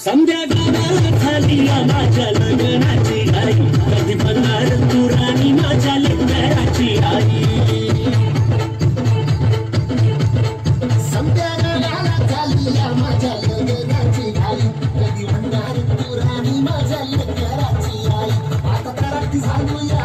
संध्या गावाला झाली माझ्या लग्नाची घाई कधी बनणार तू राणी माझ्या लेकराची आई संध्या गावाला झाली माझ्या लग्नाची घाई कधी बनणार तू राणी माझ्या लेकराची आई आता करत झालूया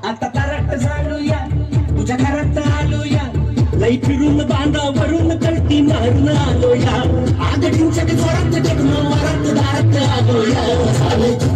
आता करत झालूया तुझ्या घरात आलोया लई फिरून बांधावरून कळती मारून आलोया आगडींच्या जोरात टेकून वरात दारात आलोया